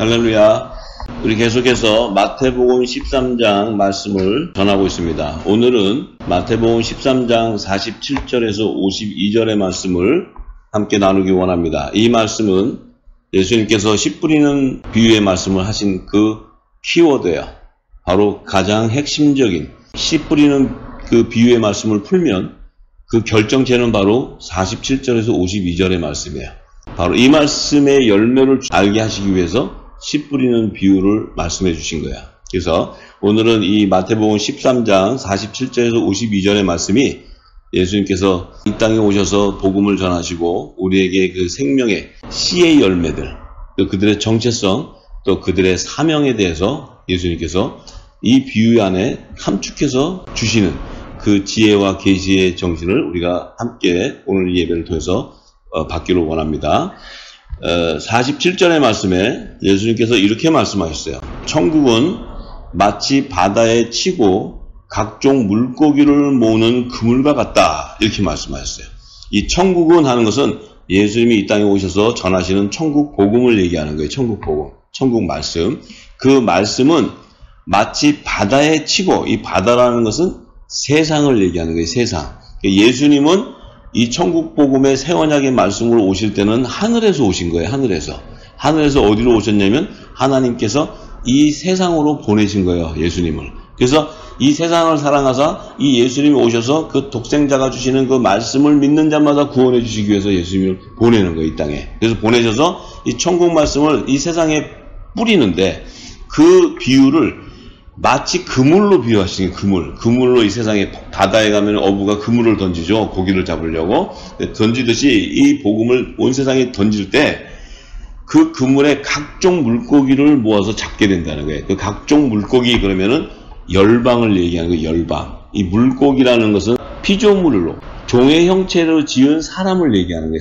할렐루야. 우리 계속해서 마태복음 13장 말씀을 전하고 있습니다. 오늘은 마태복음 13장 47절에서 52절의 말씀을 함께 나누기 원합니다. 이 말씀은 예수님께서 씨 뿌리는 비유의 말씀을 하신 그 키워드예요. 바로 가장 핵심적인 씨 뿌리는 그 비유의 말씀을 풀면 그 결정체는 바로 47절에서 52절의 말씀이에요. 바로 이 말씀의 열매를 알게 하시기 위해서 씨 뿌리는 비유를 말씀해 주신 거야. 그래서 오늘은 이 마태복음 13장 47절에서 52절의 말씀이 예수님께서 이 땅에 오셔서 복음을 전하시고 우리에게 그 생명의 씨의 열매들, 또 그들의 정체성, 또 그들의 사명에 대해서 예수님께서 이 비유 안에 함축해서 주시는 그 지혜와 계시의 정신을 우리가 함께 오늘 예배를 통해서 받기를 원합니다. 47절의 말씀에 예수님께서 이렇게 말씀하셨어요. 천국은 마치 바다에 치고 각종 물고기를 모으는 그물과 같다. 이렇게 말씀하셨어요. 이 천국은 하는 것은 예수님이 이 땅에 오셔서 전하시는 천국 복음을 얘기하는 거예요. 천국 복음, 천국 말씀. 그 말씀은 마치 바다에 치고, 이 바다라는 것은 세상을 얘기하는 거예요. 세상. 예수님은 이 천국 복음의 새 언약의 말씀으로 오실 때는 하늘에서 오신 거예요. 하늘에서 어디로 오셨냐면 하나님께서 이 세상으로 보내신 거예요. 예수님을. 그래서 이 세상을 사랑하사 이 예수님이 오셔서 그 독생자가 주시는 그 말씀을 믿는 자마다 구원해 주시기 위해서 예수님을 보내는 거예요. 이 땅에. 그래서 보내셔서 이 천국 말씀을 이 세상에 뿌리는데 그 비유를 마치 그물로 비유하시는 거예요. 그물로 이 세상에 바다에 가면 어부가 그물을 던지죠. 고기를 잡으려고. 던지듯이 이 복음을 온 세상에 던질 때 그 그물에 각종 물고기를 모아서 잡게 된다는 거예요. 그 각종 물고기 그러면은 열방을 얘기하는 거예요. 열방. 이 물고기라는 것은 피조물로 종의 형체로 지은 사람을 얘기하는 거예요.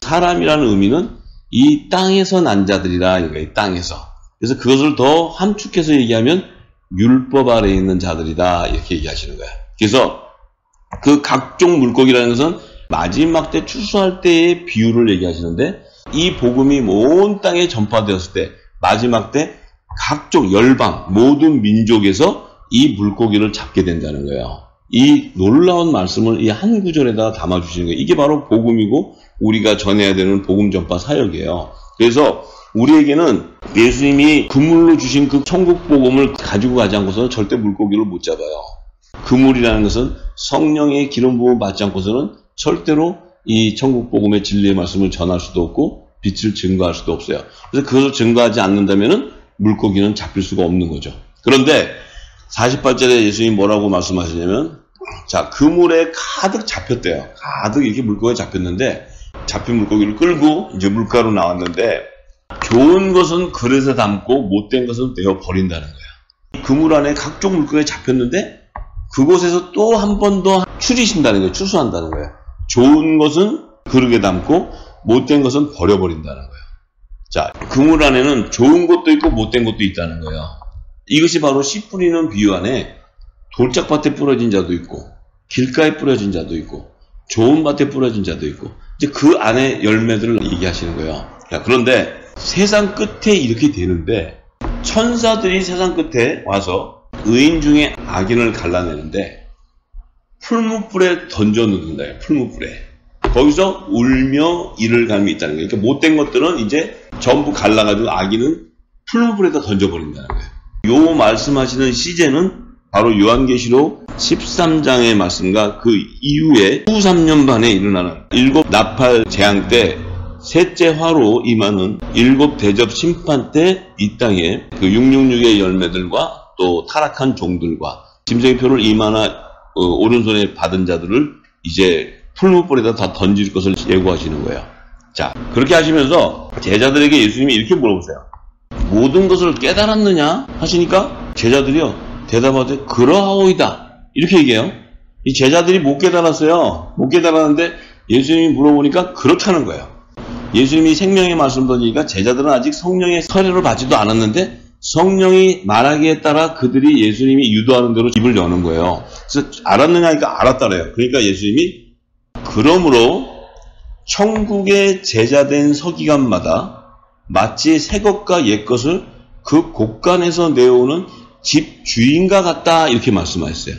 사람이라는 의미는 이 땅에서 난 자들이라 이거예요. 땅에서. 그래서 그것을 더 함축해서 얘기하면 율법 아래에 있는 자들이다 이렇게 얘기하시는 거야. 그래서 그 각종 물고기라는 것은 마지막 때 추수할 때의 비유를 얘기하시는데 이 복음이 온 땅에 전파되었을 때 마지막 때 각종 열방 모든 민족에서 이 물고기를 잡게 된다는 거예요. 이 놀라운 말씀을 이 한 구절에다 담아주시는 거예요. 이게 바로 복음이고 우리가 전해야 되는 복음 전파 사역이에요. 그래서 우리에게는 예수님이 그물로 주신 그 천국 복음을 가지고 가지 않고서는 절대 물고기를 못 잡아요. 그물이라는 것은 성령의 기름 부음을 받지 않고서는 절대로 이 천국 복음의 진리의 말씀을 전할 수도 없고 빛을 증거할 수도 없어요. 그래서 그것을 증거하지 않는다면은 물고기는 잡힐 수가 없는 거죠. 그런데 48절에 예수님이 뭐라고 말씀하시냐면 자, 그물에 가득 잡혔대요. 가득 이렇게 물고기가 잡혔는데 잡힌 물고기를 끌고 이제 물가로 나왔는데 좋은 것은 그릇에 담고 못된 것은 내어 버린다는 거야. 그물 안에 각종 물고기가 잡혔는데 그곳에서 또 한 번 더 추리신다는 거예요. 추수한다는 거예요. 좋은 것은 그릇에 담고 못된 것은 버려버린다는 거예요. 자, 그물 안에는 좋은 것도 있고 못된 것도 있다는 거예요. 이것이 바로 씨 뿌리는 비유 안에 돌짝밭에 뿌려진 자도 있고 길가에 뿌려진 자도 있고 좋은 밭에 뿌려진 자도 있고 이제 그 안에 열매들을 얘기하시는 거예요. 자, 그런데 세상 끝에 이렇게 되는데 천사들이 세상 끝에 와서 의인 중에 악인을 갈라내는데 풀무불에 던져놓는다. 풀무불에. 거기서 울며 이를 갈미 있다는 거예요. 그러니까 못된 것들은 이제 전부 갈라가지고 악인은 풀무불에다 던져버린다는 거예요. 요 말씀하시는 시제는 바로 요한계시록 13장의 말씀과 그 이후에 후 3년 반에 일어나는 일곱 나팔 재앙 때 셋째 화로 임하는 일곱 대접 심판 때 이 땅에 그 666의 열매들과 또 타락한 종들과 짐승의 표를 이마나 오른손에 받은 자들을 이제 풀무불에다 다 던질 것을 예고하시는 거예요. 자, 그렇게 하시면서 제자들에게 예수님이 이렇게 물어보세요. 모든 것을 깨달았느냐 하시니까 제자들이요 대답하되 그러하오이다 이렇게 얘기해요. 이 제자들이 못 깨달았어요. 못 깨달았는데 예수님이 물어보니까 그렇다는 거예요. 예수님이 생명의 말씀을 던지니까 제자들은 아직 성령의 서례를 받지도 않았는데 성령이 말하기에 따라 그들이 예수님이 유도하는 대로 입을 여는 거예요. 그래서 알았느냐 하니까 알았다래요. 그러니까 예수님이 그러므로 천국의 제자된 서기관마다 마치 새 것과 옛 것을 그 곳간에서 내어오는 집 주인과 같다 이렇게 말씀하셨어요.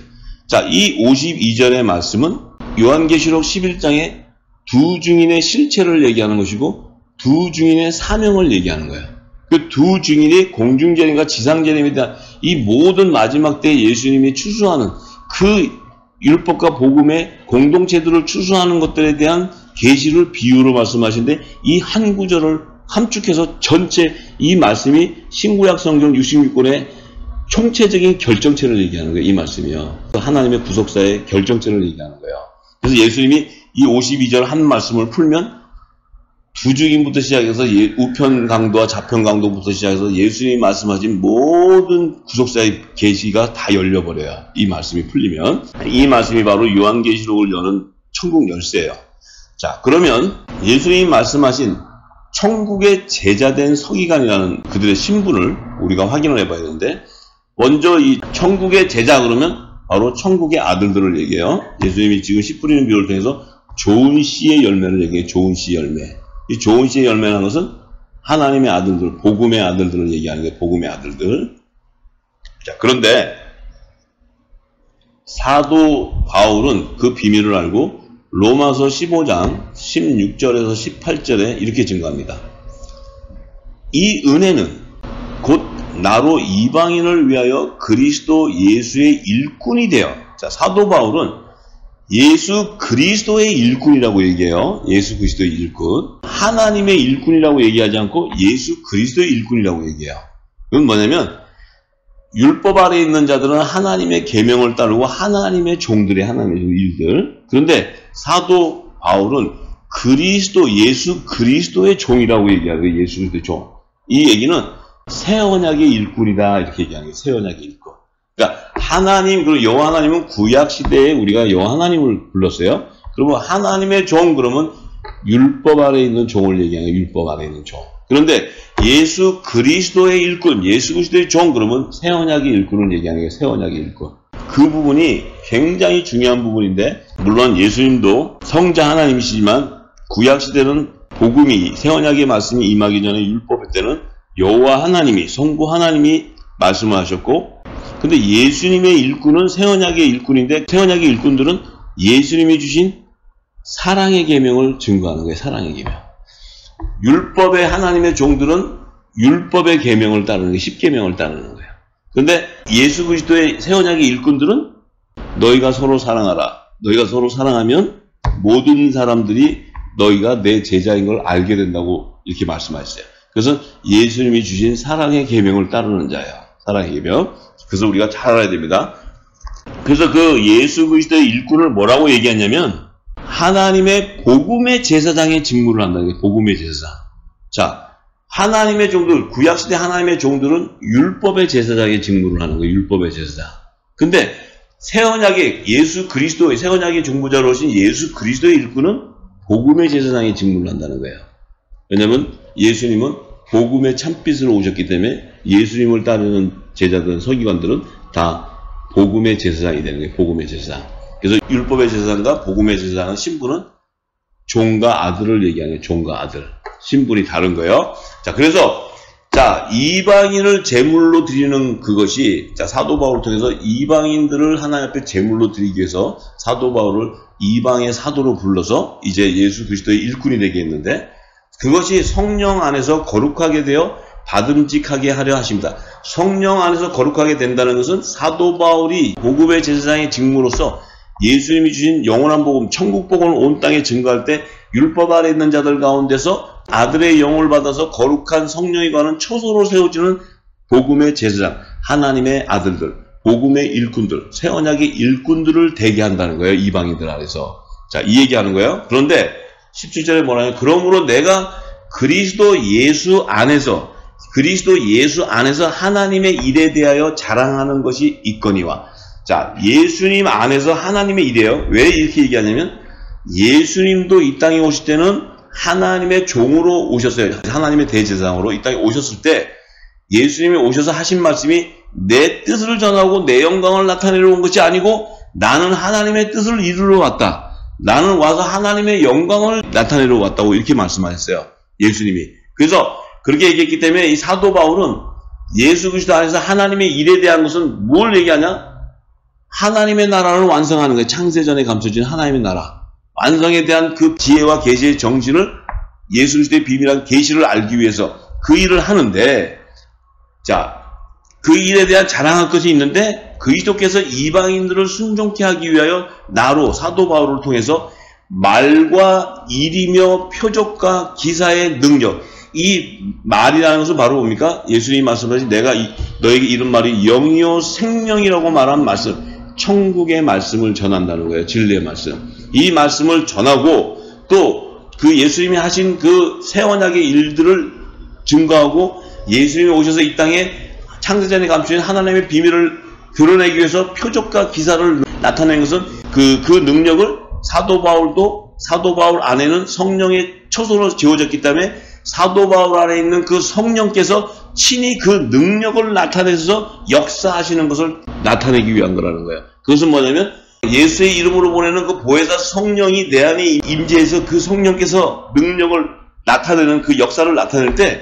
자, 이 52절의 말씀은 요한계시록 11장에 두 증인의 실체를 얘기하는 것이고 두 증인의 사명을 얘기하는 거예요. 그 두 증인이 공중재림과 지상재림에 대한 이 모든 마지막 때 예수님이 추수하는 그 율법과 복음의 공동체들을 추수하는 것들에 대한 계시를 비유로 말씀하시는데 이 한 구절을 함축해서 전체 이 말씀이 신구약 성경 66권의 총체적인 결정체를 얘기하는 거예요. 이 말씀이요. 하나님의 구속사의 결정체를 얘기하는 거예요. 그래서 예수님이 이 52절 한 말씀을 풀면 두 증인부터 시작해서 우편 강도와 좌편 강도부터 시작해서 예수님이 말씀하신 모든 구속사의 계시가 다 열려버려요. 이 말씀이 풀리면. 이 말씀이 바로 요한계시록을 여는 천국 열쇠예요. 자, 그러면 예수님이 말씀하신 천국의 제자된 서기관이라는 그들의 신분을 우리가 확인을 해봐야 되는데, 먼저 이 천국의 제자 그러면 바로 천국의 아들들을 얘기해요. 예수님이 지금 씨 뿌리는 비유를 통해서 좋은 씨의 열매를 얘기해요. 좋은 씨 열매. 이 좋은 씨의 열매라는 것은 하나님의 아들들, 복음의 아들들을 얘기하는 게 복음의 아들들. 자, 그런데 사도 바울은 그 비밀을 알고 로마서 15장 16절에서 18절에 이렇게 증거합니다. 이 은혜는 곧 나로 이방인을 위하여 그리스도 예수의 일꾼이 되어. 자, 사도 바울은 예수 그리스도의 일꾼이라고 얘기해요. 예수 그리스도의 일꾼. 하나님의 일꾼이라고 얘기하지 않고 예수 그리스도의 일꾼이라고 얘기해요. 이건 뭐냐면 율법 아래에 있는 자들은 하나님의 계명을 따르고 하나님의 종들의 하나님의 일들. 그런데 사도 바울은 예수 그리스도의 종이라고 얘기하는 거예요. 예수 그리스도의 종. 이 얘기는 새 언약의 일꾼이다 이렇게 얘기하는 거예요. 새 언약의 일꾼. 그러니까 하나님, 그리고 여호와 하나님은 구약 시대에 우리가 여호와 하나님을 불렀어요. 그러면 하나님의 종 그러면 율법 아래에 있는 종을 얘기하는 거예요. 율법 아래에 있는 종. 그런데 예수 그리스도의 일꾼, 예수 그리스도의 종 그러면 새 언약의 일꾼을 얘기하는 거예요. 새 언약의 일꾼. 그 부분이 굉장히 중요한 부분인데, 물론 예수님도 성자 하나님이시지만 구약 시대는 복음이 새 언약의 말씀이 임하기 전에 율법 때는 여호와 하나님이 성부 하나님이 말씀을 하셨고, 근데 예수님의 일꾼은 새 언약의 일꾼인데 새 언약의 일꾼들은 예수님이 주신 사랑의 계명을 증거하는 거예요. 사랑의 계명. 율법의 하나님의 종들은 율법의 계명을 따르는 거예요. 십계명을 따르는 거예요. 그런데 예수 그리스도의 새 언약의 일꾼들은 너희가 서로 사랑하라. 너희가 서로 사랑하면 모든 사람들이 너희가 내 제자인 걸 알게 된다고 이렇게 말씀하셨어요. 그래서 예수님이 주신 사랑의 계명을 따르는 자예요. 사랑의 계명. 그래서 우리가 잘 알아야 됩니다. 그래서 그 예수 그리스도의 일꾼을 뭐라고 얘기하냐면 하나님의 복음의 제사장의 직무를 한다는 게 복음의 제사장. 자, 하나님의 종들, 구약시대 하나님의 종들은 율법의 제사장의 직무를 하는 거예요. 율법의 제사장. 근데 새언약의 예수 그리스도의 새언약의 중보자로 오신 예수 그리스도의 일꾼은 복음의 제사장의 직무를 한다는 거예요. 왜냐하면 예수님은 복음의 참빛으로 오셨기 때문에 예수님을 따르는 제자들은 서기관들은 다 복음의 제사장이 되는 거예요. 복음의 제사장. 그래서 율법의 제사장과 복음의 제사장은 신분은 종과 아들을 얘기하는 거예요. 종과 아들. 신분이 다른 거예요. 자, 그래서 이방인을 제물로 드리는 그것이 사도 바울을 통해서 이방인들을 하나님 앞에 제물로 드리기 위해서 사도 바울을 이방의 사도로 불러서 이제 예수 그리스도의 일꾼이 되게 했는데, 그것이 성령 안에서 거룩하게 되어 받음직하게 하려 하십니다. 성령 안에서 거룩하게 된다는 것은 사도 바울이 복음의 제사장의 직무로서 예수님이 주신 영원한 복음, 천국 복음을 온 땅에 증거할 때 율법 아래 있는 자들 가운데서 아들의 영을 받아서 거룩한 성령이 관한 초소로 세워지는 복음의 제사장, 하나님의 아들들, 복음의 일꾼들, 새 언약의 일꾼들을 되게 한다는 거예요. 이방인들 안에서. 자, 이 얘기하는 거예요. 그런데 17절에 뭐라냐? 그러므로 내가 그리스도 예수 안에서 하나님의 일에 대하여 자랑하는 것이 있거니와. 자, 예수님 안에서 하나님의 일이에요. 왜 이렇게 얘기하냐면 예수님도 이 땅에 오실 때는 하나님의 종으로 오셨어요. 하나님의 대제사장으로 이 땅에 오셨을 때 예수님이 오셔서 하신 말씀이 내 뜻을 전하고 내 영광을 나타내러 온 것이 아니고 나는 하나님의 뜻을 이루러 왔다. 나는 와서 하나님의 영광을 나타내러 왔다고 이렇게 말씀하셨어요. 예수님이. 그래서 그렇게 얘기했기 때문에 이 사도 바울은 예수 그리스도 안에서 하나님의 일에 대한 것은 뭘 얘기하냐? 하나님의 나라를 완성하는 거예요. 창세전에 감춰진 하나님의 나라. 완성에 대한 그 지혜와 계시의 정신을 예수 그리스도의 비밀한 계시를 알기 위해서 그 일을 하는데, 자, 그 일에 대한 자랑할 것이 있는데 그리스도께서 이방인들을 순종케 하기 위하여 나로 사도 바울을 통해서 말과 일이며 표적과 기사의 능력, 이 말이라는 것은 바로 뭡니까? 예수님이 말씀하신 내가 너에게 이런 말이 영이요 생명이라고 말한 말씀, 천국의 말씀을 전한다는 거예요. 진리의 말씀. 이 말씀을 전하고 또 그 예수님이 하신 그 새 언약의 일들을 증거하고 예수님이 오셔서 이 땅에 창세전에 감추인 하나님의 비밀을 드러내기 위해서 표적과 기사를 나타낸 것은 그 능력을 사도 바울 안에는 성령의 초소로 지어졌기 때문에 사도 바울 안에 있는 그 성령께서 친히 그 능력을 나타내서 역사하시는 것을 나타내기 위한 거라는 거예요. 그것은 뭐냐면 예수의 이름으로 보내는 그 보혜사 성령이 내 안에 임재해서 그 성령께서 능력을 나타내는 그 역사를 나타낼 때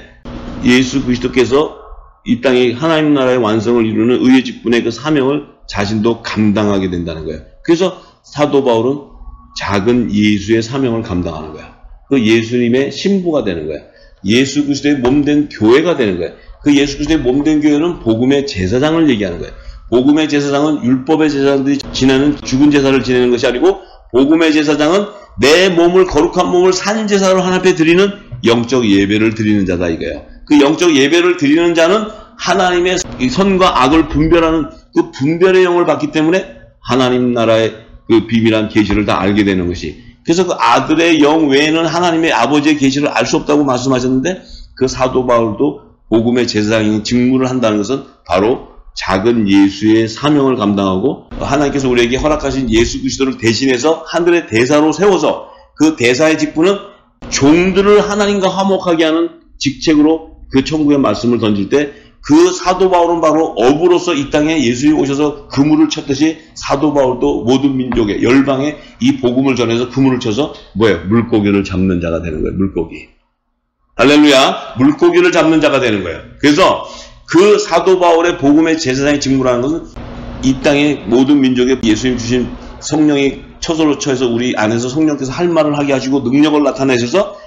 예수 그리스도께서 이 땅에 하나님 나라의 완성을 이루는 의의 직분의 그 사명을 자신도 감당하게 된다는 거예요. 그래서 사도 바울은 작은 예수의 사명을 감당하는 거야. 그 예수님의 신부가 되는 거야. 예수 그리스도의 몸된 교회가 되는 거야. 그 예수 그리스도의 몸된 교회는 복음의 제사장을 얘기하는 거야. 복음의 제사장은 율법의 제사장들이 지내는 죽은 제사를 지내는 것이 아니고 복음의 제사장은 내 몸을 거룩한 몸을 산 제사로 하나님 앞에 드리는 영적 예배를 드리는 자다 이거예요. 그 영적 예배를 드리는 자는 하나님의 선과 악을 분별하는 그 분별의 영을 받기 때문에 하나님 나라의 그 비밀한 계시를 다 알게 되는 것이. 그래서 그 아들의 영 외에는 하나님의 아버지의 계시를 알 수 없다고 말씀하셨는데 그 사도 바울도 복음의 제사장인 직무를 한다는 것은 바로 작은 예수의 사명을 감당하고 하나님께서 우리에게 허락하신 예수 그리스도를 대신해서 하늘의 대사로 세워서 그 대사의 직분은 종들을 하나님과 화목하게 하는 직책으로 그 천국의 말씀을 던질 때 그 사도 바울은 바로 어부로서 이 땅에 예수님이 오셔서 그물을 쳤듯이 사도 바울도 모든 민족의 열방에 이 복음을 전해서 그물을 쳐서 뭐예요? 물고기를 잡는 자가 되는 거예요. 물고기. 할렐루야. 물고기를 잡는 자가 되는 거예요. 그래서 그 사도 바울의 복음의 제사장의 직무라는 것은 이 땅의 모든 민족에 예수님 주신 성령의 처소로 쳐서 우리 안에서 성령께서 할 말을 하게 하시고 능력을 나타내셔서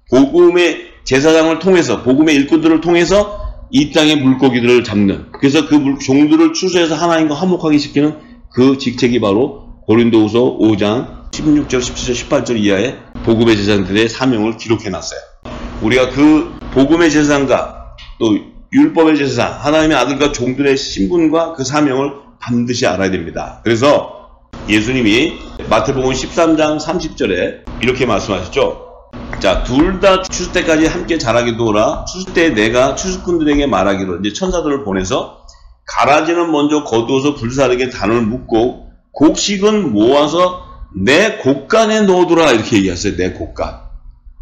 복음의 제사장을 통해서 복음의 일꾼들을 통해서 이 땅의 물고기들을 잡는, 그래서 그 종들을 추수해서 하나님과 화목하게 시키는 그 직책이 바로 고린도후서 5장 16절, 17절, 18절 이하의 복음의 제사장들의 사명을 기록해놨어요. 우리가 그 복음의 제사장과 또 율법의 제사장, 하나님의 아들과 종들의 신분과 그 사명을 반드시 알아야 됩니다. 그래서 예수님이 마태복음 13장 30절에 이렇게 말씀하셨죠. 자, 둘 다 추수 때까지 함께 자라게 두어라. 추수 때에 내가 추수꾼들에게 말하기로, 이제 천사들을 보내서 가라지는 먼저 거두어서 불사르게 단을 묶고 곡식은 모아서 내 곡간에 넣어두라 이렇게 얘기하셨어요. 내 곡간.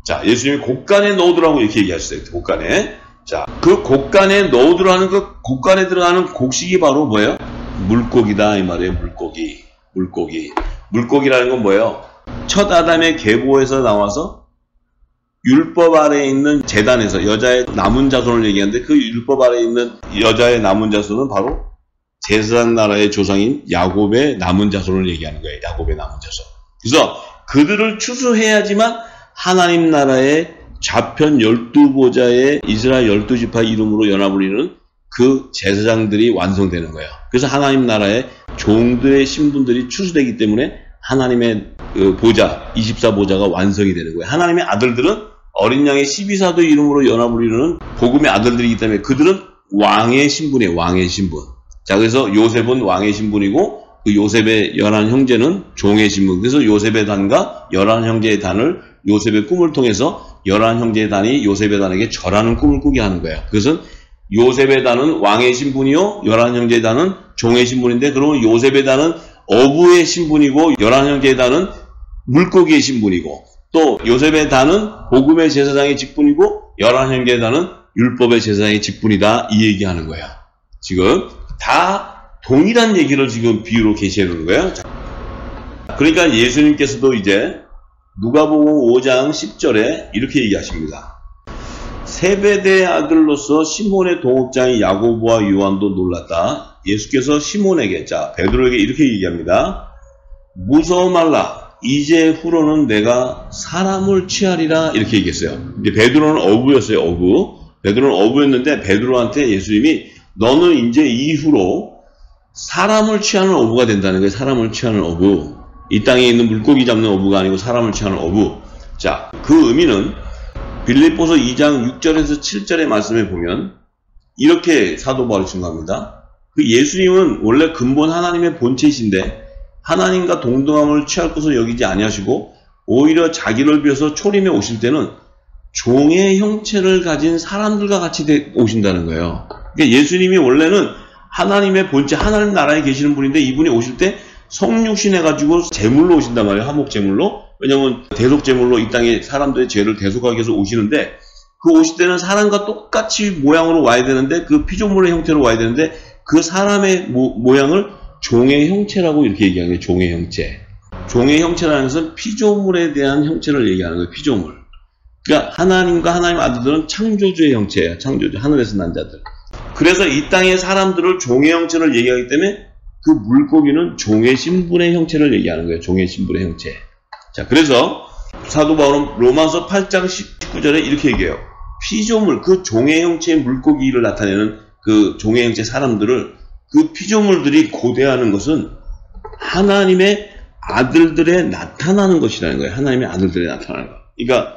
자, 예수님이 곡간에 넣어두라고 이렇게 얘기하셨어요. 곡간에. 자, 그 곡간에 넣어두라는 그 곡간에 들어가는 곡식이 바로 뭐예요? 물고기다 이 말이에요. 물고기라는 건 뭐예요? 첫 아담의 계보에서 나와서 율법 아래에 있는 제단에서 여자의 남은 자손을 얘기하는데 그 율법 아래에 있는 여자의 남은 자손은 바로 제사장 나라의 조상인 야곱의 남은 자손을 얘기하는 거예요. 야곱의 남은 자손. 그래서 그들을 추수해야지만 하나님 나라의 좌편 12보좌의 이스라엘 12지파 이름으로 연합을 이루는 그 제사장들이 완성되는 거예요. 그래서 하나님 나라의 종들의 신분들이 추수되기 때문에 하나님의 그 보좌, 24보좌가 완성이 되는 거예요. 하나님의 아들들은 어린 양의 12사도 이름으로 연합을 이루는 복음의 아들들이기 때문에 그들은 왕의 신분이에요. 왕의 신분. 자, 그래서 요셉은 왕의 신분이고 그 요셉의 11형제는 종의 신분. 그래서 요셉의 단과 11형제의 단을 요셉의 꿈을 통해서 11형제의 단이 요셉의 단에게 절하는 꿈을 꾸게 하는 거예요. 그것은 요셉의 단은 왕의 신분이요 11형제의 단은 종의 신분인데, 그러면 요셉의 단은 어부의 신분이고 11형제의 단은 물고기의 신분이고, 또 요셉의 단은 복음의 제사장의 직분이고 11형제의 단은 율법의 제사장의 직분이다 이 얘기하는 거야. 지금 다 동일한 얘기를 지금 비유로 계시해 놓는 거예요. 그러니까 예수님께서도 이제 누가복음 5장 10절에 이렇게 얘기하십니다. 세베대의 아들로서 시몬의 동업자인 야고보와 요한도 놀랐다. 예수께서 시몬에게, 자, 베드로에게 이렇게 얘기합니다. 무서워 말라. 이제 후로는 내가 사람을 취하리라. 이렇게 얘기했어요. 이제 베드로는 어부였어요. 어부. 베드로는 어부였는데 베드로한테 예수님이 너는 이제 이후로 사람을 취하는 어부가 된다는 거예요. 사람을 취하는 어부. 이 땅에 있는 물고기 잡는 어부가 아니고 사람을 취하는 어부. 자, 그 의미는 빌립보서 2장 6절에서 7절의 말씀에 보면 이렇게 사도 바울이 증거합니다. 그 예수님은 원래 근본 하나님의 본체이신데 하나님과 동등함을 취할 것을 여기지 아니하시고 오히려 자기를 비워서 초림에 오실 때는 종의 형체를 가진 사람들과 같이 오신다는 거예요. 그러니까 예수님이 원래는 하나님의 본체, 하나님 나라에 계시는 분인데 이분이 오실 때 성육신 해가지고 제물로 오신단 말이에요. 화목 제물로. 왜냐면 대속 제물로 이 땅에 사람들의 죄를 대속하기 위해서 오시는데 그 오실 때는 사람과 똑같이 모양으로 와야 되는데 그 피조물의 형태로 와야 되는데 그 사람의 모양을 종의 형체라고 이렇게 얘기하는 거예요. 종의 형체. 종의 형체라는 것은 피조물에 대한 형체를 얘기하는 거예요. 피조물. 그러니까 하나님과 하나님 아들들은 창조주의 형체예요. 창조주. 하늘에서 난 자들. 그래서 이 땅의 사람들을 종의 형체를 얘기하기 때문에 그 물고기는 종의 신분의 형체를 얘기하는 거예요. 종의 신분의 형체. 자, 그래서 사도 바울은 로마서 8장 19절에 이렇게 얘기해요. 피조물, 그 종의 형체의 물고기를 나타내는 그 종의 형체 사람들을 그 피조물들이 고대하는 것은 하나님의 아들들에 나타나는 것이라는 거예요. 하나님의 아들들에 나타나는 거. 그러니까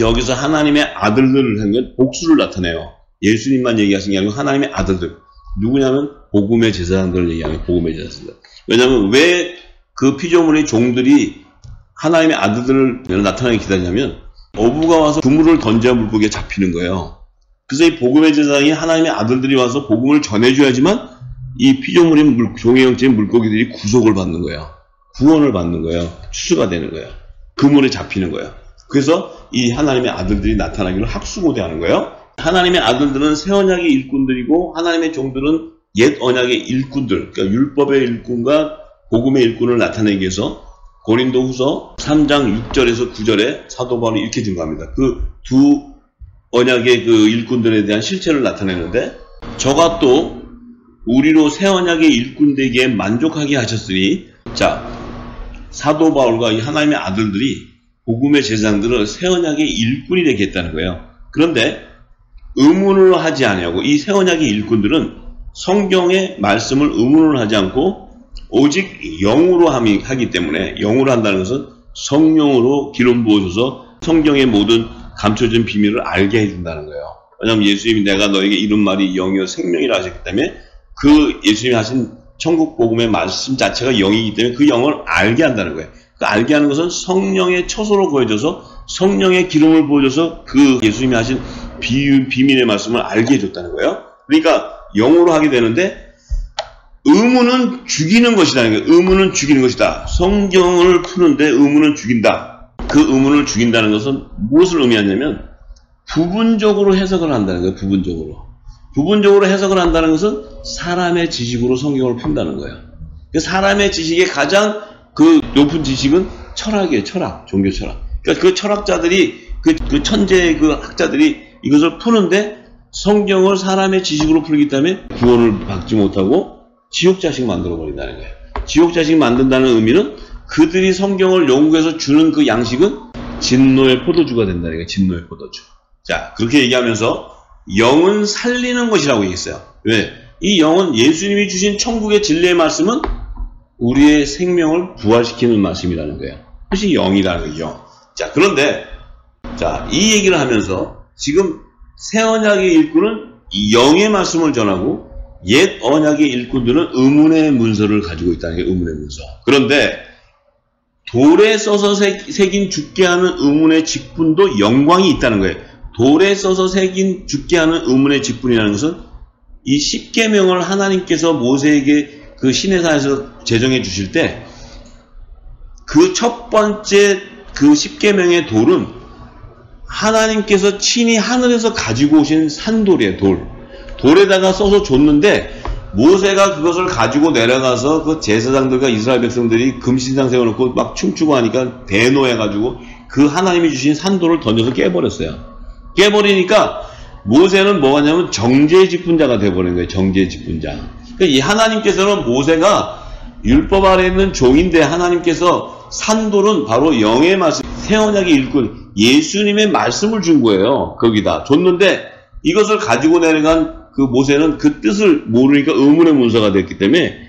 여기서 하나님의 아들들을 한 건 복수를 나타내요. 예수님만 얘기하신 게 아니고 하나님의 아들들. 누구냐면 복음의 제사장들을 얘기하는 거예요. 복음의 제사장들. 왜냐하면 왜 그 피조물의 종들이 하나님의 아들들을 나타나게 기다리냐면 어부가 와서 그물을 던져야 물고기에 잡히는 거예요. 그래서 이 복음의 제사장이 하나님의 아들들이 와서 복음을 전해줘야지만 이 피조물인 종의 형체인 물고기들이 구속을 받는 거예요. 구원을 받는 거예요. 추수가 되는 거예요. 그물에 잡히는 거예요. 그래서 이 하나님의 아들들이 나타나기를 학수고대하는 거예요. 하나님의 아들들은 새 언약의 일꾼들이고 하나님의 종들은 옛 언약의 일꾼들, 그러니까 율법의 일꾼과 복음의 일꾼을 나타내기 위해서 고린도후서 3장 6절에서 9절에 사도 바울이 이렇게 증거합니다. 그 두 언약의 그 일꾼들에 대한 실체를 나타내는데 저가 또 우리로 새 언약의 일꾼 되기에 만족하게 하셨으니, 자, 사도 바울과 이 하나님의 아들들이 복음의 제사장들을 새 언약의 일꾼이 되게 했다는 거예요. 그런데 의문을 하지 아니하고 이 새 언약의 일꾼들은 성경의 말씀을 의문을 하지 않고 오직 영으로 하기 때문에, 영으로 한다는 것은 성령으로 기름 부어줘서 성경의 모든 감춰진 비밀을 알게 해준다는 거예요. 왜냐하면 예수님이 내가 너에게 이른 말이 영이요 생명이라 하셨기 때문에 그 예수님이 하신 천국 복음의 말씀 자체가 영이기 때문에 그 영을 알게 한다는 거예요. 그 알게 하는 것은 성령의 처소로 보여줘서 성령의 기름을 부어줘서 그 예수님이 하신 비밀의 말씀을 알게 해줬다는 거예요. 그러니까 영으로 하게 되는데 의문은 죽이는 것이라는 거예요. 의문은 죽이는 것이다. 성경을 푸는데 의문은 죽인다. 그 의문을 죽인다는 것은 무엇을 의미하냐면 부분적으로 해석을 한다는 거예요. 부분적으로 해석을 한다는 것은 사람의 지식으로 성경을 푼다는 거예요. 사람의 지식의 가장 그 높은 지식은 철학이에요. 철학, 종교 철학. 그러니까 그 철학자들이 그 천재 그 학자들이 이것을 푸는데 성경을 사람의 지식으로 풀기 때문에 구원을 받지 못하고 지옥자식 만들어버린다는 거예요. 지옥자식 만든다는 의미는 그들이 성경을 연구해서 주는 그 양식은 진노의 포도주가 된다는 거예요. 진노의 포도주. 자, 그렇게 얘기하면서 영은 살리는 것이라고 얘기했어요. 왜? 이 영은 예수님이 주신 천국의 진리의 말씀은 우리의 생명을 부활시키는 말씀이라는 거예요. 그것이 영이라는 거예요. 영. 자, 그런데 자, 이 얘기를 하면서 지금 새 언약의 일꾼은 이 영의 말씀을 전하고 옛 언약의 일꾼들은 의문의 문서를 가지고 있다는 게 의문의 문서. 그런데 돌에 써서 새긴 죽게 하는 의문의 직분도 영광이 있다는 거예요. 돌에 써서 새긴 죽게 하는 의문의 직분이라는 것은 이 십계명을 하나님께서 모세에게 그 시내산에서 제정해 주실 때 그 첫 번째 그 십계명의 돌은 하나님께서 친히 하늘에서 가지고 오신 산돌이에요. 돌에다가 써서 줬는데 모세가 그것을 가지고 내려가서 그 제사장들과 이스라엘 백성들이 금신상 세워놓고 막 춤추고 하니까 대노해가지고 그 하나님이 주신 산돌을 던져서 깨버렸어요. 깨버리니까 모세는 뭐가 냐면 정죄직분자가 되어버린 거예요. 정죄직분자. 그러니까 이 하나님께서는 모세가 율법 아래 있는 종인데 하나님께서 산돌은 바로 영의 말씀, 새 언약의 일꾼 예수님의 말씀을 준 거예요. 거기다 줬는데 이것을 가지고 내려간 그 모세는 그 뜻을 모르니까 의문의 문서가 됐기 때문에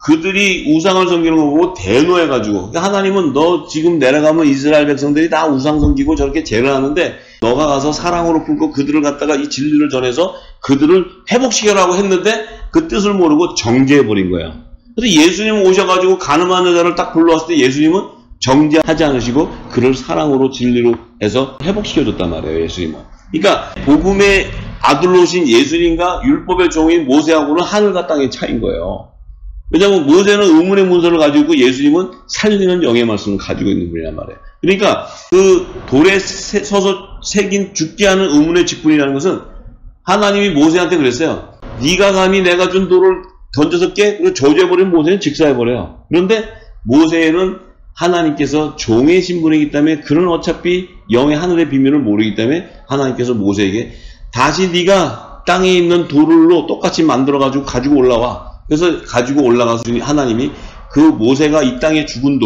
그들이 우상을 섬기는 거 보고 대노해가지고, 그러니까 하나님은 너 지금 내려가면 이스라엘 백성들이 다 우상 섬기고 저렇게 죄를 하는데 너가 가서 사랑으로 풀고 그들을 갖다가 이 진리를 전해서 그들을 회복시켜라고 했는데 그 뜻을 모르고 정죄해버린 거예요. 그래서 예수님 오셔가지고 가늠한 여자를 딱 불러왔을 때 예수님은 정죄하지 않으시고 그를 사랑으로 진리로 해서 회복시켜줬단 말이에요. 예수님은. 그러니까 복음의 아들로 오신 예수님과 율법의 종인 모세하고는 하늘과 땅의 차이인 거예요. 왜냐하면 모세는 의문의 문서를 가지고 있고 예수님은 살리는 영의 말씀을 가지고 있는 분이란 말이에요. 그러니까 그 돌에 서서 새긴 죽게 하는 의문의 직분이라는 것은 하나님이 모세한테 그랬어요. 네가 감히 내가 준 돌을 던져서 깨? 그리고 저주해버린 모세는 직사해버려요. 그런데 모세는 하나님께서 종의 신분이기 때문에 그는 어차피 영의 하늘의 비밀을 모르기 때문에 하나님께서 모세에게 다시 네가 땅에 있는 돌로 똑같이 만들어가지고 가지고 올라와. 그래서 가지고 올라가서 하나님이 그 모세가 이 땅에 죽은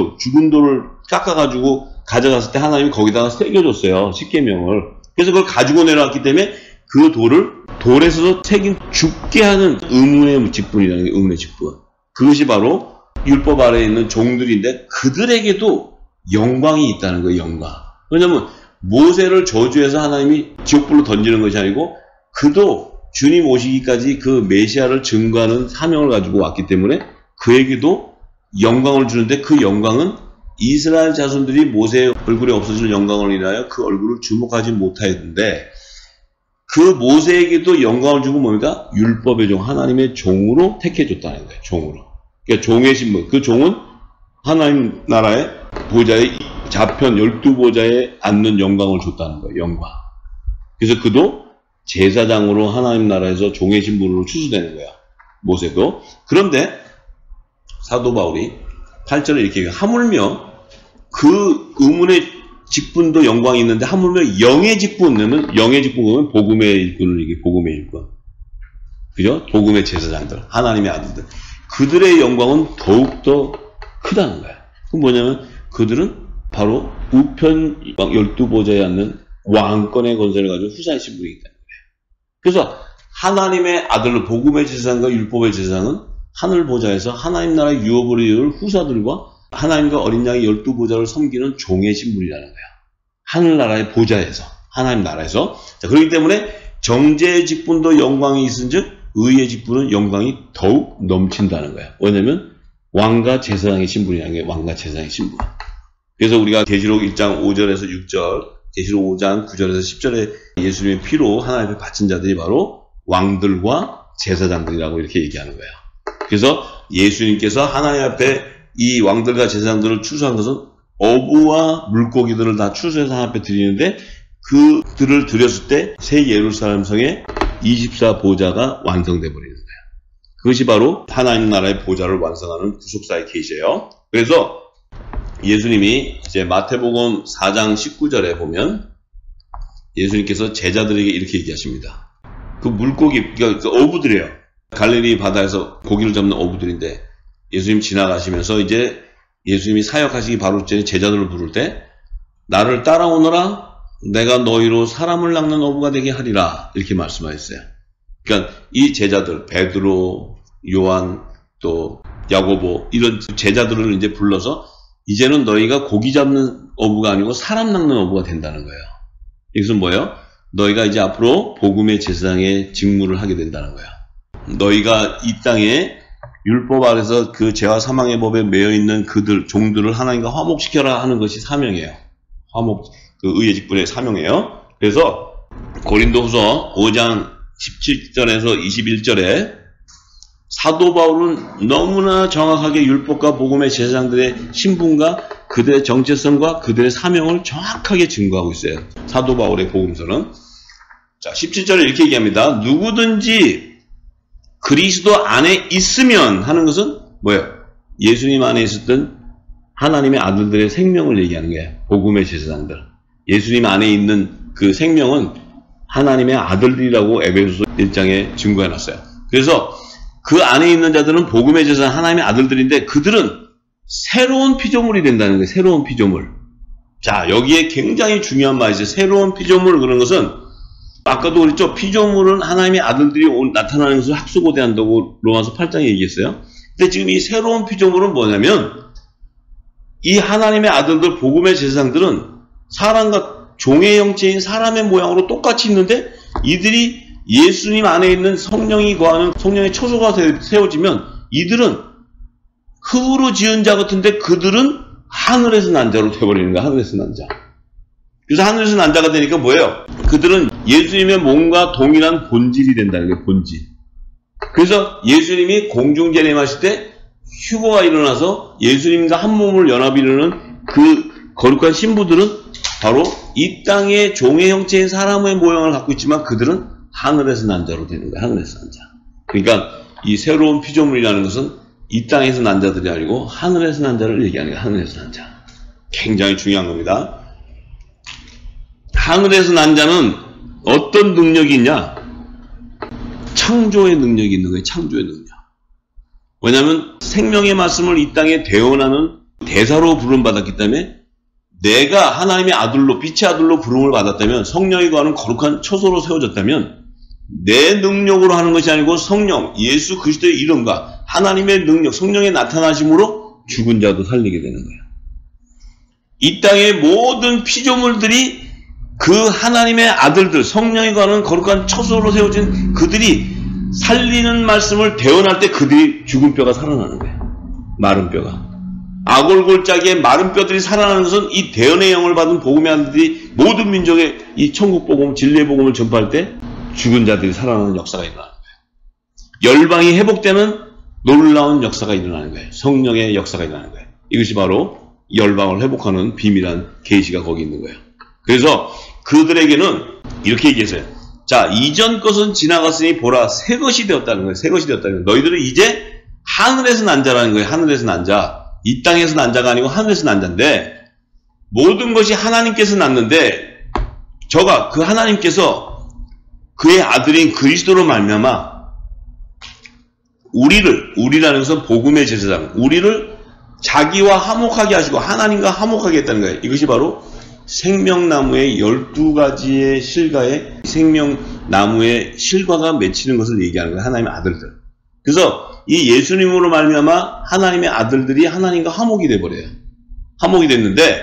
돌을 깎아가지고 가져갔을 때 하나님이 거기다가 새겨줬어요. 십계명을. 그래서 그걸 가지고 내려왔기 때문에 그 돌에서 새긴 죽게 하는 의문의 직분이라는 게 의문의 직분. 그것이 바로 율법 아래에 있는 종들인데 그들에게도 영광이 있다는 거예요. 영광. 왜냐하면 모세를 저주해서 하나님이 지옥불로 던지는 것이 아니고 그도 주님 오시기까지 그 메시아를 증거하는 사명을 가지고 왔기 때문에 그에게도 영광을 주는데 그 영광은 이스라엘 자손들이 모세의 얼굴에 없어지는 영광을 인하여 그 얼굴을 주목하지 못하였는데 그 모세에게도 영광을 주고 뭡니까? 율법의 종, 하나님의 종으로 택해줬다는 거예요. 종으로. 그러니까 종의 신분. 그 종은 하나님 나라의 보좌의 좌편 12보좌에 앉는 영광을 줬다는 거예요. 영광. 그래서 그도 제사장으로 하나님 나라에서 종의 신분으로 추수되는 거야. 모세도. 그런데 사도 바울이 8절에 이렇게 얘기해요. 하물며 그 의문의 직분도 영광이 있는데 하물며 영의 직분은 영의 직분은 복음의 일꾼을 얘기해. 복음의 일꾼. 그죠? 복음의 제사장들. 하나님의 아들들. 그들의 영광은 더욱더 크다는 거야. 그건 뭐냐면 그들은 바로 우편 12보좌에 앉는 왕권의 권세를 가지고 후사의 신분이기 때문에. 그래서 하나님의 아들로 복음의 제사장과 율법의 제사장은 하늘 보좌에서 하나님 나라의 유업을 이룰 후사들과 하나님과 어린 양의 12보좌를 섬기는 종의 신분이라는 거야. 하늘나라의 보좌에서, 하나님 나라에서. 자, 그렇기 때문에 정죄의 직분도 영광이 있은즉 의의 직분은 영광이 더욱 넘친다는 거야. 왜냐면 왕과 제사장의 신분이라는 게 왕과 제사장의 신분. 그래서 우리가 계시록 1장 5절에서 6절, 계시록 5장 9절에서 10절에 예수님의 피로 하나님 앞에 바친 자들이 바로 왕들과 제사장들이라고 이렇게 얘기하는 거예요. 그래서 예수님께서 하나님 앞에 이 왕들과 제사장들을 추수한 것은 어부와 물고기들을 다 추수해서 하나님 앞에 드리는데 그들을 드렸을 때 새 예루살렘 성의 24보좌가 완성되어 버리는 거예요. 그것이 바로 하나님 나라의 보좌를 완성하는 구속사의 계시예요. 그래서 예수님이 이제 마태복음 4장 19절에 보면 예수님께서 제자들에게 이렇게 얘기하십니다. 그 물고기, 그러니까 어부들이에요. 갈릴리 바다에서 고기를 잡는 어부들인데 예수님 지나가시면서 이제 예수님이 사역하시기 바로 전에 제자들을 부를 때 나를 따라오너라 내가 너희로 사람을 낚는 어부가 되게 하리라 이렇게 말씀하셨어요. 그러니까 이 제자들 베드로, 요한, 또 야고보 이런 제자들을 이제 불러서 이제는 너희가 고기 잡는 어부가 아니고 사람 낚는 어부가 된다는 거예요. 이것은 뭐예요? 너희가 이제 앞으로 복음의 제사장의 직무를 하게 된다는 거예요. 너희가 이 땅에 율법 아래서 그 죄와 사망의 법에 매여 있는 그들 종들을 하나님과 화목시켜라 하는 것이 사명이에요. 화목 그 의의 직분의 사명이에요. 그래서 고린도후서 5장 17절에서 21절에 사도 바울은 너무나 정확하게 율법과 복음의 제사장들의 신분과 그들의 정체성과 그들의 사명을 정확하게 증거하고 있어요. 사도 바울의 복음서는. 자, 17절에 이렇게 얘기합니다. 누구든지 그리스도 안에 있으면 하는 것은 뭐예요? 예수님 안에 있었던 하나님의 아들들의 생명을 얘기하는 거예요. 복음의 제사장들. 예수님 안에 있는 그 생명은 하나님의 아들들이라고 에베소서 1장에 증거해놨어요. 그래서 그 안에 있는 자들은 복음의 제사장 하나님의 아들들인데 그들은 새로운 피조물이 된다는 거예요. 새로운 피조물. 자, 여기에 굉장히 중요한 말이죠. 새로운 피조물 그런 것은 아까도 그랬죠. 피조물은 하나님의 아들들이 나타나는 것을 학수고대한다고 로마서 8장에 얘기했어요. 근데 지금 이 새로운 피조물은 뭐냐면 이 하나님의 아들들 복음의 제사장들은 사람과 종의 형체인 사람의 모양으로 똑같이 있는데 이들이 예수님 안에 있는 성령이 거하는 성령의 처소가 세워지면 이들은 흙으로 지은 자 같은데 그들은 하늘에서 난 자로 되어버리는 거야. 하늘에서 난 자. 그래서 하늘에서 난 자가 되니까 뭐예요? 그들은 예수님의 몸과 동일한 본질이 된다는 거예요. 본질. 그래서 예수님이 공중 재림하실 때 휴거가 일어나서 예수님과 한 몸을 연합 이루는 그 거룩한 신부들은 바로 이 땅의 종의 형체인 사람의 모양을 갖고 있지만 그들은 하늘에서 난 자로 되는 거예요. 하늘에서 난 자. 그러니까 이 새로운 피조물이라는 것은 이 땅에서 난 자들이 아니고 하늘에서 난 자를 얘기하는 거예요. 하늘에서 난 자. 굉장히 중요한 겁니다. 하늘에서 난 자는 어떤 능력이 있냐? 창조의 능력이 있는 거예요. 창조의 능력. 왜냐하면 생명의 말씀을 이 땅에 대언하는 대사로 부름받았기 때문에 내가 하나님의 아들로 빛의 아들로 부름을 받았다면 성령이 거하는 거룩한 처소로 세워졌다면 내 능력으로 하는 것이 아니고 성령 예수 그리스도의 이름과 하나님의 능력 성령의 나타나심으로 죽은 자도 살리게 되는 거예요. 이 땅의 모든 피조물들이 그 하나님의 아들들 성령이 거하는 거룩한 처소로 세워진 그들이 살리는 말씀을 대언할 때 그들이 죽은 뼈가 살아나는 거예요. 마른 뼈가. 아골골짜기의 마른 뼈들이 살아나는 것은 이 대언의 영을 받은 복음의 아들들이 모든 민족의 이 천국 복음, 진리의 복음을 전파할 때 죽은 자들이 살아나는 역사가 일어나는 거예요. 열방이 회복되는 놀라운 역사가 일어나는 거예요. 성령의 역사가 일어나는 거예요. 이것이 바로 열방을 회복하는 비밀한 계시가 거기 있는 거예요. 그래서 그들에게는 이렇게 얘기했어요. 자, 이전 것은 지나갔으니 보라 새 것이 되었다는 거예요. 새 것이 되었다는 거예요. 너희들은 이제 하늘에서 난 자라는 거예요. 하늘에서 난 자. 이 땅에서 난 자가 아니고 하늘에서 난 자인데 모든 것이 하나님께서 났는데 저가 그 하나님께서 그의 아들인 그리스도로 말미암아 우리라는 것은 복음의 제사장 우리를 자기와 화목하게 하시고 하나님과 화목하게 했다는 거예요. 이것이 바로 생명나무의 12가지의 실과에 생명나무의 실과가 맺히는 것을 얘기하는 거예요. 하나님의 아들들. 그래서 이 예수님으로 말미암아 하나님의 아들들이 하나님과 화목이 돼버려요. 화목이 됐는데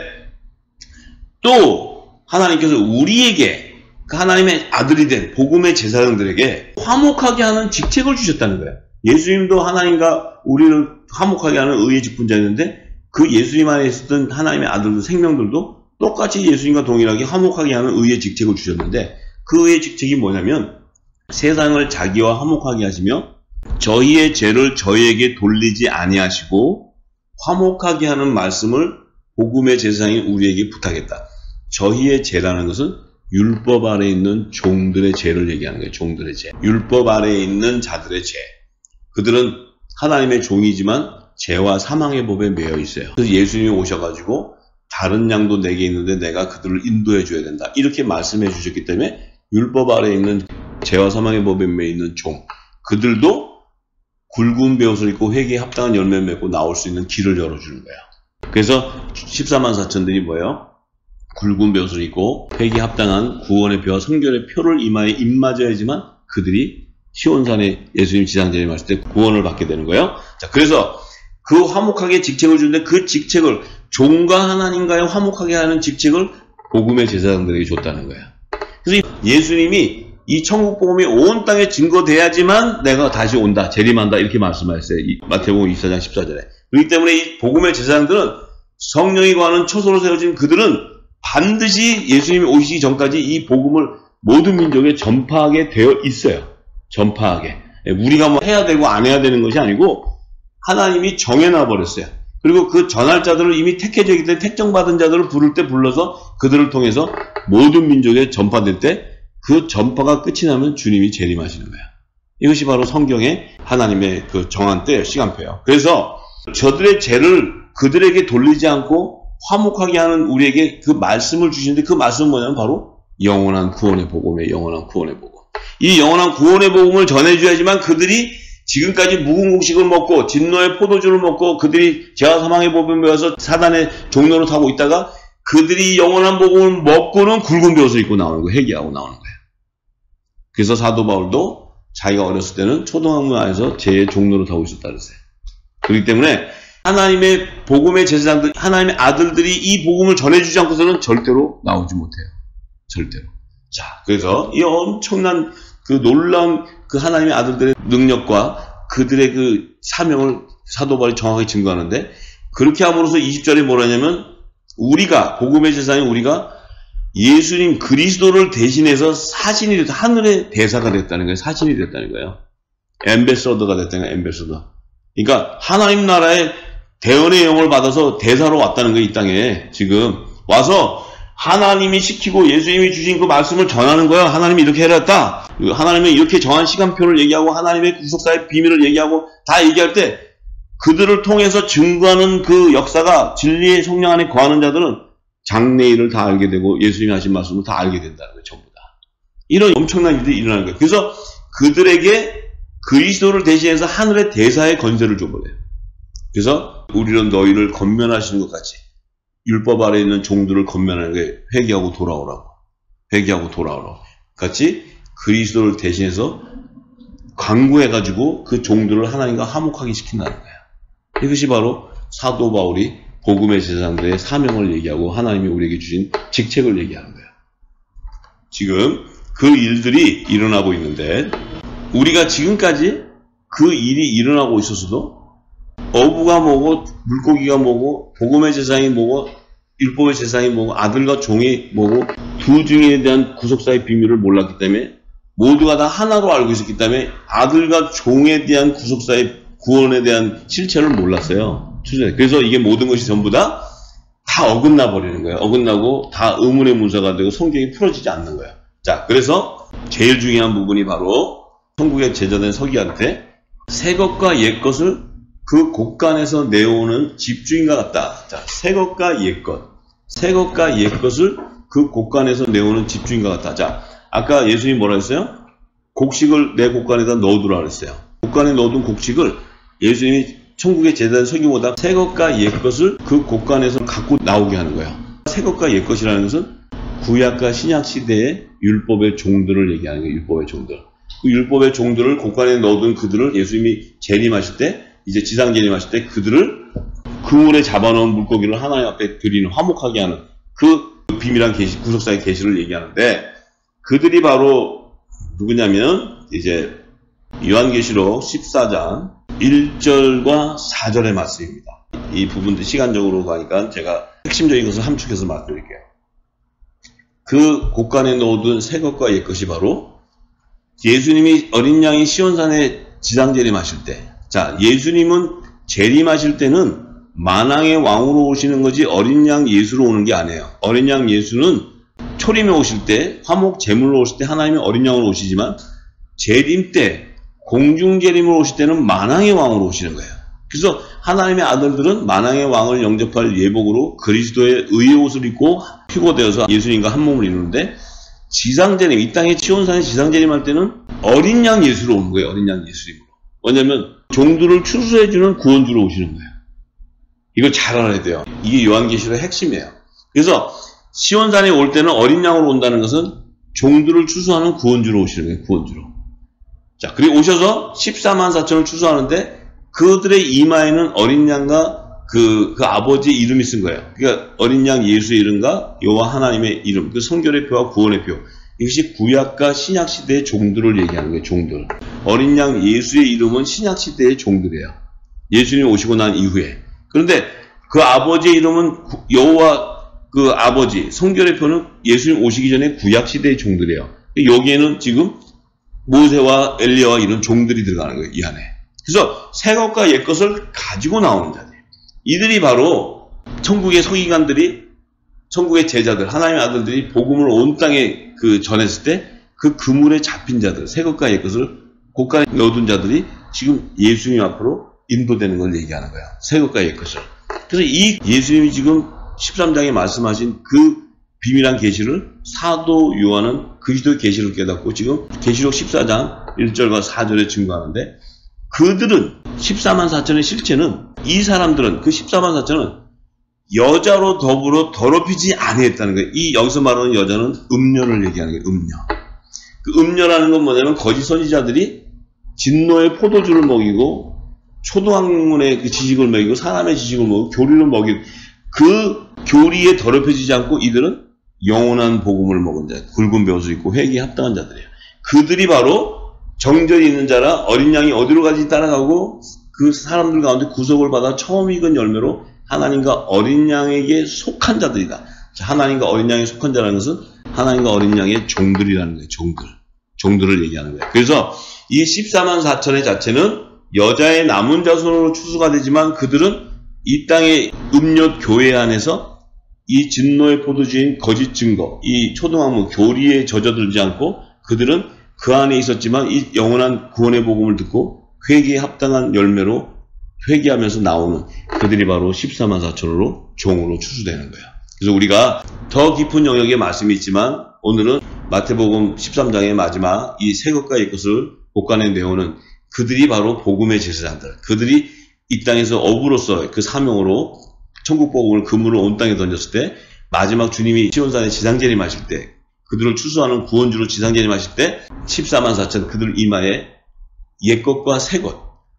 또 하나님께서 우리에게 그 하나님의 아들이 된 복음의 제사장들에게 화목하게 하는 직책을 주셨다는 거예요. 예수님도 하나님과 우리를 화목하게 하는 의의 직분자였는데 그 예수님 안에 있었던 하나님의 아들들 생명들도 똑같이 예수님과 동일하게 화목하게 하는 의의 직책을 주셨는데 그 의의 직책이 뭐냐면 세상을 자기와 화목하게 하시며 저희의 죄를 저희에게 돌리지 아니하시고 화목하게 하는 말씀을 복음의 제사장인 우리에게 부탁했다. 저희의 죄라는 것은 율법 아래에 있는 종들의 죄를 얘기하는 거예요. 종들의 죄. 율법 아래에 있는 자들의 죄. 그들은 하나님의 종이지만 죄와 사망의 법에 매여 있어요. 그래서 예수님이 오셔가지고 다른 양도 내게 있는데 내가 그들을 인도해 줘야 된다. 이렇게 말씀해 주셨기 때문에 율법 아래에 있는 죄와 사망의 법에 매여 있는 종. 그들도 굵은 베옷을 입고 회개에 합당한 열매를 맺고 나올 수 있는 길을 열어주는 거야. 그래서 14만 4천들이 뭐예요? 굵은 베옷을 입고 회개에 합당한 구원의 표와 성결의 표를 이마에 입맞아야지만 그들이 시온산에 예수님 지상전에 왔을 때 구원을 받게 되는 거예요. 자, 그래서 그 화목하게 직책을 주는데 그 직책을 종과 하나님과의 화목하게 하는 직책을 복음의 제사장들에게 줬다는 거예요. 그래서 예수님이 이 천국 복음이 온 땅에 증거돼야지만 내가 다시 온다, 재림한다 이렇게 말씀하셨어요. 마태복음 24장 14절에. 그렇기 때문에 이 복음의 제사장들은 성령이 거하는 초소로 세워진 그들은 반드시 예수님이 오시기 전까지 이 복음을 모든 민족에 전파하게 되어 있어요. 전파하게. 우리가 뭐 해야 되고 안 해야 되는 것이 아니고 하나님이 정해놔 버렸어요. 그리고 그 전할 자들을 이미 택해져 있기 때문에 택정받은 자들을 부를 때 불러서 그들을 통해서 모든 민족에 전파될 때 그 전파가 끝이 나면 주님이 재림하시는 거예요. 이것이 바로 성경의 하나님의 그 정한 때 시간표예요. 그래서 저들의 죄를 그들에게 돌리지 않고 화목하게 하는 우리에게 그 말씀을 주시는데 그 말씀은 뭐냐면 바로 영원한 구원의 복음에 영원한 구원의 복음. 이 영원한 구원의 복음을 전해줘야지만 그들이 지금까지 묵은 곡식을 먹고 진노의 포도주를 먹고 그들이 죄와 사망의 법에 매여서 사단의 종로를 타고 있다가 그들이 영원한 복음을 먹고는 굵은 벼옷을 입고 나오는 거예요. 회개하고 나오는 거예요. 그래서 사도 바울도 자기가 어렸을 때는 초등학교 안에서 죄의 종로를 타고 있었다 그랬어요. 그렇기 때문에 하나님의 복음의 제사장들, 하나님의 아들들이 이 복음을 전해주지 않고서는 절대로 나오지 못해요. 절대로. 자, 그래서 이 엄청난 그 놀라운 그 하나님의 아들들의 능력과 그들의 그 사명을 사도 바울이 정확하게 증거하는데, 그렇게 함으로써 20절에 뭐라냐면 우리가 복음의 제사장인 우리가 예수님 그리스도를 대신해서 사신이 됐다. 하늘의 대사가 됐다는 거예요. 사신이 됐다는 거예요. 엠베서더가 됐다는 거예요. 엠베서더. 그러니까 하나님 나라의 대언의 영을 받아서 대사로 왔다는 거예요. 이 땅에 지금 와서 하나님이 시키고 예수님이 주신 그 말씀을 전하는 거야. 하나님이 이렇게 해놨다. 하나님이 이렇게 정한 시간표를 얘기하고 하나님의 구속사의 비밀을 얘기하고 다 얘기할 때 그들을 통해서 증거하는 그 역사가 진리의 성령 안에 거하는 자들은 장래일을 다 알게 되고 예수님이 하신 말씀을 다 알게 된다는 거예요. 전부 다. 이런 엄청난 일들이 일어나는 거예요. 그래서 그들에게 그리스도를 대신해서 하늘의 대사의 건세를 줘버려요. 그래서 우리는 너희를 건면하시는 것 같이 율법 아래 있는 종들을 건면하는 게 회개하고 돌아오라고. 회개하고 돌아오라고. 같이 그리스도를 대신해서 강구해가지고 그 종들을 하나님과 화목하게 시킨다는 거예요. 이것이 바로 사도 바울이 복음의 제사장들의 사명을 얘기하고 하나님이 우리에게 주신 직책을 얘기하는 거예요. 지금 그 일들이 일어나고 있는데 우리가 지금까지 그 일이 일어나고 있었어도 어부가 뭐고 물고기가 뭐고 복음의 제사장이 뭐고 율법의 제사장이 뭐고 아들과 종이 뭐고 두 중에 대한 구속사의 비밀을 몰랐기 때문에 모두가 다 하나로 알고 있었기 때문에 아들과 종에 대한 구속사의 구원에 대한 실체를 몰랐어요. 그래서 이게 모든 것이 전부 다 어긋나 버리는 거예요. 어긋나고 다 의문의 문서가 되고 성경이 풀어지지 않는 거예요. 자, 그래서 제일 중요한 부분이 바로 천국에 제자된 서기한테 새 것과 옛 것을 그 곳간에서 내오는 집주인과 같다. 자, 새 것과 옛 것. 새 것과 옛 것을 그 곳간에서 내오는 집주인과 같다. 자, 아까 예수님이 뭐라 했어요? 곡식을 내 곳간에다 넣어두라 그랬어요. 곳간에 넣어둔 곡식을 예수님이 천국의 제자된 서기보다 새 것과 옛 것을 그 곳간에서 갖고 나오게 하는 거예요. 새 것과 옛 것이라는 것은 구약과 신약 시대의 율법의 종들을 얘기하는 거예요. 율법의 종들. 그 율법의 종들을 곳간에 넣어둔 그들을 예수님이 재림하실 때, 이제 지상 재림하실 때 그들을 그물에 잡아놓은 물고기를 하나님 앞에 드리는 화목하게 하는 그 비밀한 계시, 구속사의 계시를 얘기하는데, 그들이 바로 누구냐면 이제 요한계시록 14장 1절과 4절의 말씀입니다. 이 부분도 시간적으로 가니까 제가 핵심적인 것을 함축해서 말씀드릴게요. 그 곳간에 넣어둔 새 것과 옛 것이 바로 예수님이 어린 양이 시온산에 지상 재림하실 때, 자, 예수님은 재림하실 때는 만왕의 왕으로 오시는 거지 어린 양 예수로 오는 게 아니에요. 어린 양 예수는 초림에 오실 때, 화목 제물로 오실 때 하나님이 어린 양으로 오시지만 재림 때, 공중 재림으로 오실 때는 만왕의 왕으로 오시는 거예요. 그래서 하나님의 아들들은 만왕의 왕을 영접할 예복으로 그리스도의 의의 옷을 입고 피고되어서 예수님과 한 몸을 이루는데, 지상재림, 이 땅에 시온산에 지상재림할 때는 어린 양 예수로 오는 거예요. 어린 양 예수님으로. 왜냐하면 종들을 추수해주는 구원주로 오시는 거예요. 이걸 잘 알아야 돼요. 이게 요한계시록의 핵심이에요. 그래서 시온산에 올 때는 어린 양으로 온다는 것은 종들을 추수하는 구원주로 오시는 거예요. 구원주로. 자, 그리고 오셔서 14만 4천을 추수하는데 그들의 이마에는 어린 양과 그 아버지의 이름이 쓴 거예요. 그러니까 어린 양 예수의 이름과 여호와 하나님의 이름, 그 성결의 표와 구원의 표. 이것이 구약과 신약 시대의 종들을 얘기하는 거예요. 종들. 어린 양 예수의 이름은 신약 시대의 종들이에요. 예수님이 오시고 난 이후에. 그런데 그 아버지의 이름은 여호와 그 아버지, 성결의 표는 예수님 오시기 전에 구약 시대의 종들이에요. 여기에는 지금 모세와 엘리야와 이런 종들이 들어가는 거예요. 이 안에. 그래서 새 것과 옛 것을 가지고 나오는 자들. 이들이 바로 천국의 서기관들이, 천국의 제자들, 하나님의 아들들이 복음을 온 땅에 전했을 때 그 그물에 잡힌 자들, 새 것과 옛 것을 곳간에 넣어둔 자들이 지금 예수님 앞으로 인도되는 걸 얘기하는 거야. 새 것과 옛 것을. 그래서 이 예수님이 지금 13장에 말씀하신 그 비밀한 계시를 사도 요한은 그리스도의 계시를 깨닫고 지금 계시록 14장 1절과 4절에 증거하는데, 그들은 14만 4천의 실체는, 이 사람들은, 그 14만 4천은 여자로 더불어 더럽히지 아니했다는 거예요. 이 여기서 말하는 여자는 음녀를 얘기하는 거예요. 음녀. 그 음녀라는 건 뭐냐면 거짓 선지자들이 진노의 포도주를 먹이고 초등학문의 그 지식을 먹이고 사람의 지식을 먹이고 교리를 먹이고, 그 교리에 더럽혀지지 않고 이들은 영원한 복음을 먹은 자, 굵은 벼슬 입고 회개에 합당한 자들이에요. 그들이 바로 정절이 있는 자라 어린 양이 어디로 가지 따라가고 그 사람들 가운데 구속을 받아 처음 익은 열매로 하나님과 어린 양에게 속한 자들이다. 하나님과 어린 양에 속한 자라는 것은 하나님과 어린 양의 종들이라는 거예요. 종들을 얘기하는 거예요. 그래서 이 14만 4천의 자체는 여자의 남은 자손으로 추수가 되지만, 그들은 이 땅의 음료 교회 안에서 이 진노의 포도주인 거짓 증거, 이 초등학문 교리에 젖어들지 않고 그들은 그 안에 있었지만 이 영원한 구원의 복음을 듣고 회개에 합당한 열매로 회개하면서 나오는 그들이 바로 14만 4천으로 종으로 추수되는 거예요. 그래서 우리가 더 깊은 영역의 말씀이 있지만, 오늘은 마태복음 13장의 마지막 이 새 것과 옛 것을 복간의 내용은 그들이 바로 복음의 제사장들, 그들이 이 땅에서 어부로서 그 사명으로 천국 복음을 그물을 온 땅에 던졌을 때, 마지막 주님이 시온산에 지상재림하실 때, 그들을 추수하는 구원주로 지상재림하실 때 14만 4천 그들 이마에 옛것과 새것,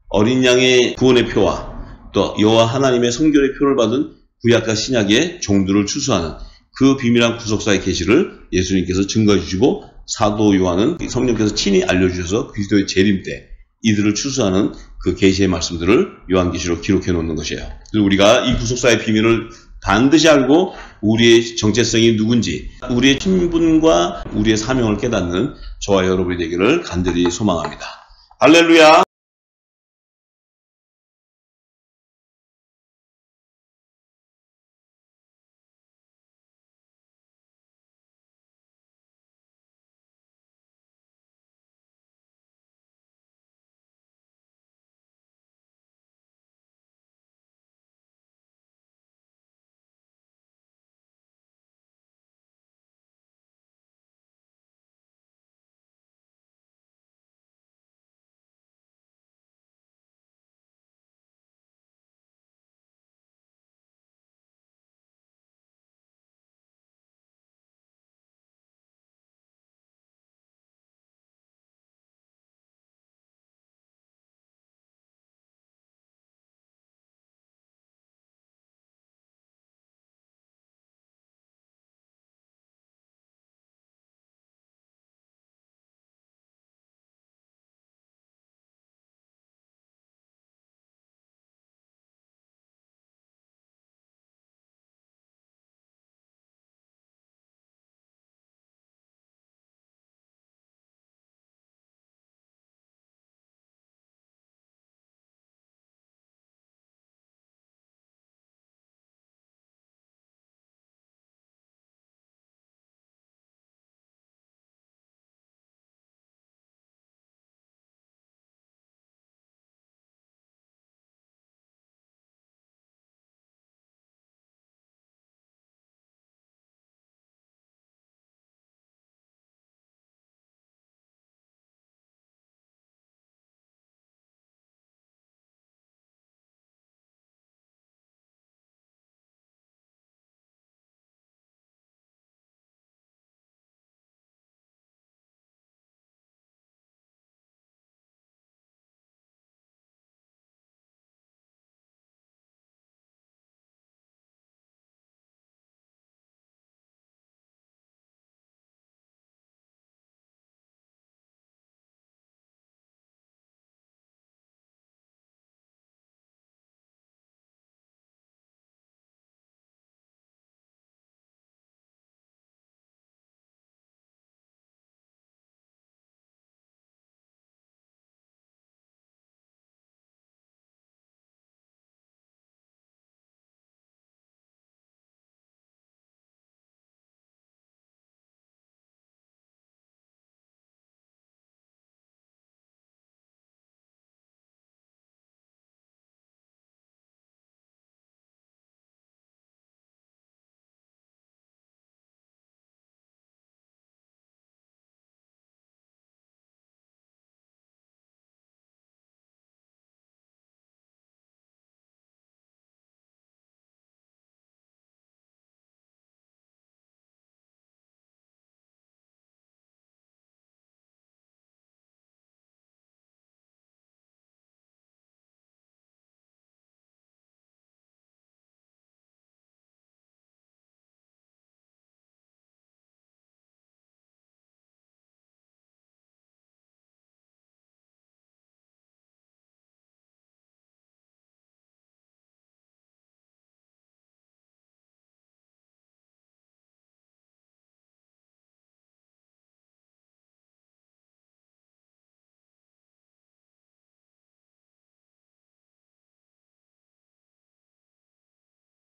어린 양의 구원의 표와 또 여호와 하나님의 성결의 표를 받은 구약과 신약의 종들을 추수하는 그 비밀한 구속사의 계시를 예수님께서 증거해 주시고, 사도 요한은 성령께서 친히 알려주셔서 그리스도의 재림 때 이들을 추수하는 그 계시의 말씀들을 요한계시로 기록해 놓는 것이에요. 그래서 우리가 이 구속사의 비밀을 반드시 알고 우리의 정체성이 누군지, 우리의 신분과 우리의 사명을 깨닫는 저와 여러분이 되기를 간절히 소망합니다. 할렐루야!